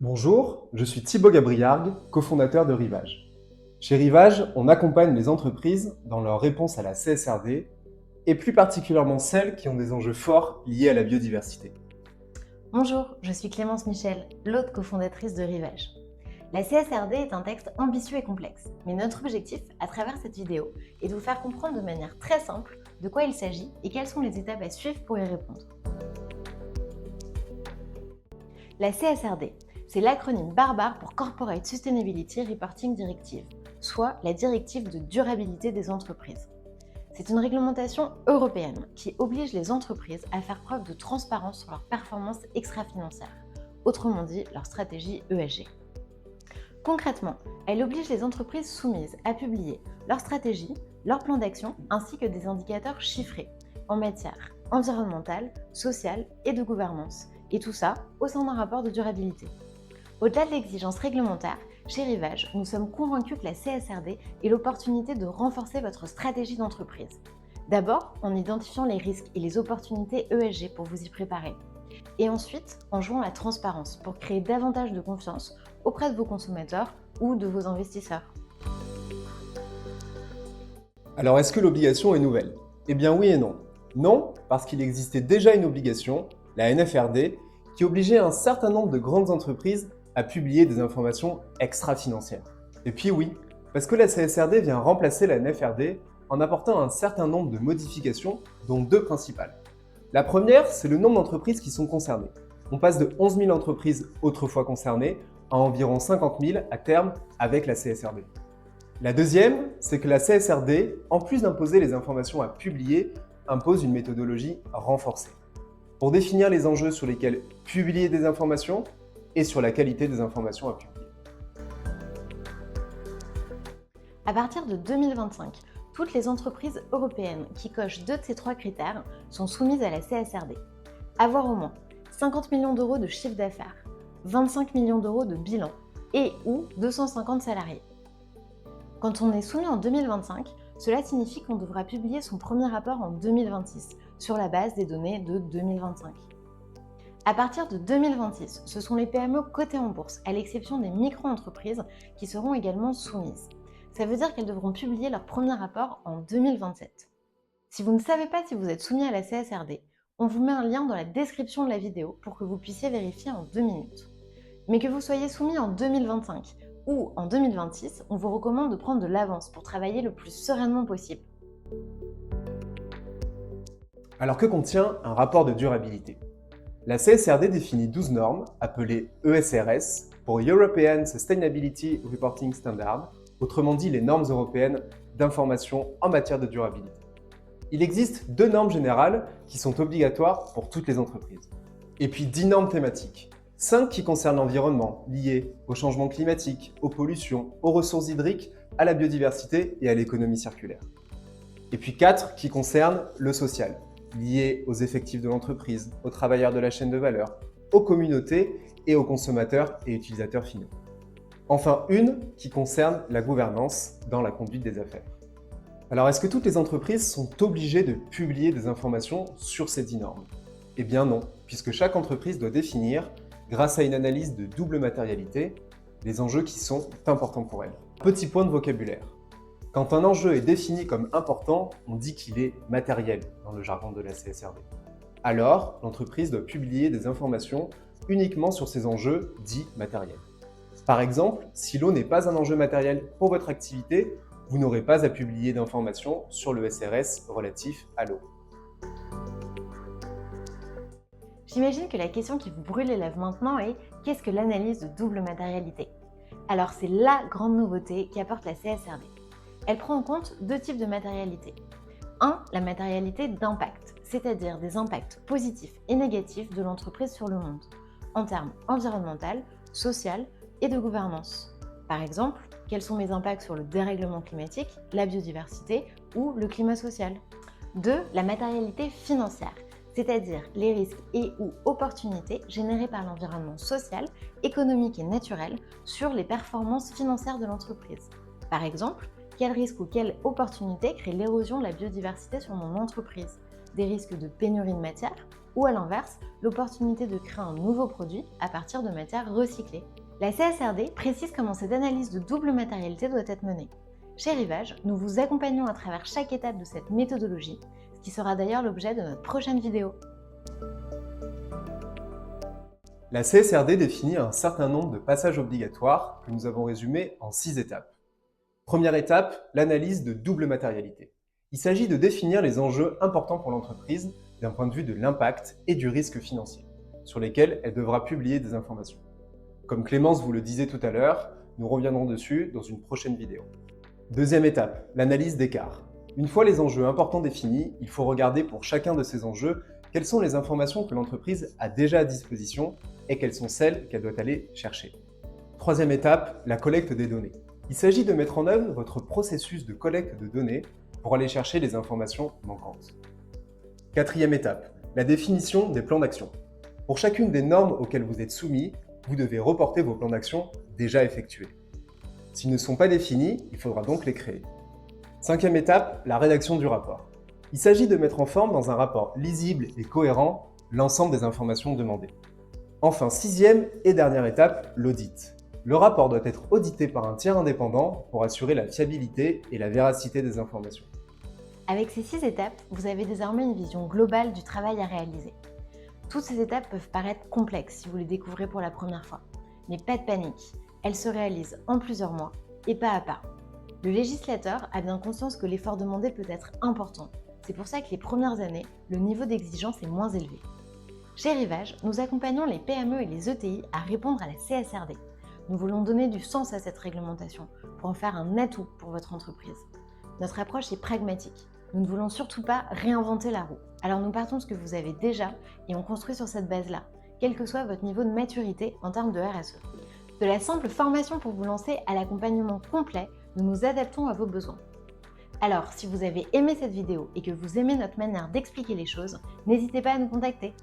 Bonjour, je suis Thibaut Gabriargue, cofondateur de Rivage. Chez Rivage, on accompagne les entreprises dans leur réponse à la CSRD et plus particulièrement celles qui ont des enjeux forts liés à la biodiversité. Bonjour, je suis Clémence Michel, l'autre cofondatrice de Rivage. La CSRD est un texte ambitieux et complexe, mais notre objectif, à travers cette vidéo, est de vous faire comprendre de manière très simple de quoi il s'agit et quelles sont les étapes à suivre pour y répondre. La CSRD, c'est l'acronyme barbare pour Corporate Sustainability Reporting Directive, soit la directive de durabilité des entreprises. C'est une réglementation européenne qui oblige les entreprises à faire preuve de transparence sur leurs performances extra-financières, autrement dit leur stratégie ESG. Concrètement, elle oblige les entreprises soumises à publier leur stratégie, leur plan d'action ainsi que des indicateurs chiffrés en matière environnementale, sociale et de gouvernance, et tout ça au sein d'un rapport de durabilité. Au-delà de l'exigence réglementaire, chez Rivage, nous sommes convaincus que la CSRD est l'opportunité de renforcer votre stratégie d'entreprise. D'abord, en identifiant les risques et les opportunités ESG pour vous y préparer. Et ensuite, en jouant la transparence pour créer davantage de confiance auprès de vos consommateurs ou de vos investisseurs. Alors est-ce que l'obligation est nouvelle? Eh bien oui et non. Non, parce qu'il existait déjà une obligation, la NFRD, qui obligeait un certain nombre de grandes entreprises à publier des informations extra-financières. Et puis oui, parce que la CSRD vient remplacer la NFRD en apportant un certain nombre de modifications, dont deux principales. La première, c'est le nombre d'entreprises qui sont concernées. On passe de 11 000 entreprises autrefois concernées à environ 50 000 à terme avec la CSRD. La deuxième, c'est que la CSRD, en plus d'imposer les informations à publier, impose une méthodologie renforcée pour définir les enjeux sur lesquels publier des informations et sur la qualité des informations à publier. À partir de 2025, toutes les entreprises européennes qui cochent deux de ces trois critères sont soumises à la CSRD. Avoir au moins 50 millions d'euros de chiffre d'affaires, 25 millions d'euros de bilan et ou 250 salariés. Quand on est soumis en 2025, cela signifie qu'on devra publier son premier rapport en 2026 sur la base des données de 2025. À partir de 2026, ce sont les PME cotées en bourse, à l'exception des micro-entreprises, qui seront également soumises. Ça veut dire qu'elles devront publier leur premier rapport en 2027. Si vous ne savez pas si vous êtes soumis à la CSRD, on vous met un lien dans la description de la vidéo pour que vous puissiez vérifier en 2 minutes. Mais que vous soyez soumis en 2025 ou en 2026, on vous recommande de prendre de l'avance pour travailler le plus sereinement possible. Alors que contient un rapport de durabilité? La CSRD définit 12 normes, appelées ESRS, pour European Sustainability Reporting Standard, autrement dit les normes européennes d'information en matière de durabilité. Il existe 2 normes générales qui sont obligatoires pour toutes les entreprises. Et puis 10 normes thématiques. 5 qui concernent l'environnement, liées au changement climatique, aux pollutions, aux ressources hydriques, à la biodiversité et à l'économie circulaire. Et puis 4 qui concernent le social, liés aux effectifs de l'entreprise, aux travailleurs de la chaîne de valeur, aux communautés et aux consommateurs et utilisateurs finaux. Enfin, une qui concerne la gouvernance dans la conduite des affaires. Alors, est-ce que toutes les entreprises sont obligées de publier des informations sur ces 10 normes? Eh bien non, puisque chaque entreprise doit définir, grâce à une analyse de double matérialité, les enjeux qui sont importants pour elle. Petit point de vocabulaire. Quand un enjeu est défini comme important, on dit qu'il est matériel dans le jargon de la CSRD. Alors, l'entreprise doit publier des informations uniquement sur ces enjeux dits matériels. Par exemple, si l'eau n'est pas un enjeu matériel pour votre activité, vous n'aurez pas à publier d'informations sur le SRS relatif à l'eau. J'imagine que la question qui vous brûle les lèvres maintenant est « Qu'est-ce que l'analyse de double matérialité ?» Alors c'est la grande nouveauté qu'apporte la CSRD. Elle prend en compte 2 types de matérialité. 1. La matérialité d'impact, c'est-à-dire des impacts positifs et négatifs de l'entreprise sur le monde, en termes environnemental, social et de gouvernance. Par exemple, quels sont mes impacts sur le dérèglement climatique, la biodiversité ou le climat social. 2. La matérialité financière, c'est-à-dire les risques et ou opportunités générés par l'environnement social, économique et naturel sur les performances financières de l'entreprise. Par exemple, quel risque ou quelle opportunité crée l'érosion de la biodiversité sur mon entreprise? Des risques de pénurie de matière, ou à l'inverse, l'opportunité de créer un nouveau produit à partir de matières recyclées. La CSRD précise comment cette analyse de double matérialité doit être menée. Chez Rivage, nous vous accompagnons à travers chaque étape de cette méthodologie, ce qui sera d'ailleurs l'objet de notre prochaine vidéo. La CSRD définit un certain nombre de passages obligatoires que nous avons résumés en 6 étapes. Première étape, l'analyse de double matérialité. Il s'agit de définir les enjeux importants pour l'entreprise d'un point de vue de l'impact et du risque financier, sur lesquels elle devra publier des informations. Comme Clémence vous le disait tout à l'heure, nous reviendrons dessus dans une prochaine vidéo. Deuxième étape, l'analyse d'écart. Une fois les enjeux importants définis, il faut regarder pour chacun de ces enjeux quelles sont les informations que l'entreprise a déjà à disposition et quelles sont celles qu'elle doit aller chercher. Troisième étape, la collecte des données. Il s'agit de mettre en œuvre votre processus de collecte de données pour aller chercher les informations manquantes. Quatrième étape, la définition des plans d'action. Pour chacune des normes auxquelles vous êtes soumis, vous devez reporter vos plans d'action déjà effectués. S'ils ne sont pas définis, il faudra donc les créer. Cinquième étape, la rédaction du rapport. Il s'agit de mettre en forme dans un rapport lisible et cohérent l'ensemble des informations demandées. Enfin, sixième et dernière étape, l'audit. Le rapport doit être audité par un tiers indépendant pour assurer la fiabilité et la véracité des informations. Avec ces 6 étapes, vous avez désormais une vision globale du travail à réaliser. Toutes ces étapes peuvent paraître complexes si vous les découvrez pour la première fois. Mais pas de panique, elles se réalisent en plusieurs mois et pas à pas. Le législateur a bien conscience que l'effort demandé peut être important. C'est pour ça que les premières années, le niveau d'exigence est moins élevé. Chez Rivage, nous accompagnons les PME et les ETI à répondre à la CSRD. Nous voulons donner du sens à cette réglementation pour en faire un atout pour votre entreprise. Notre approche est pragmatique. Nous ne voulons surtout pas réinventer la roue. Alors nous partons de ce que vous avez déjà et on construit sur cette base-là, quel que soit votre niveau de maturité en termes de RSE. De la simple formation pour vous lancer à l'accompagnement complet, nous nous adaptons à vos besoins. Alors, si vous avez aimé cette vidéo et que vous aimez notre manière d'expliquer les choses, n'hésitez pas à nous contacter.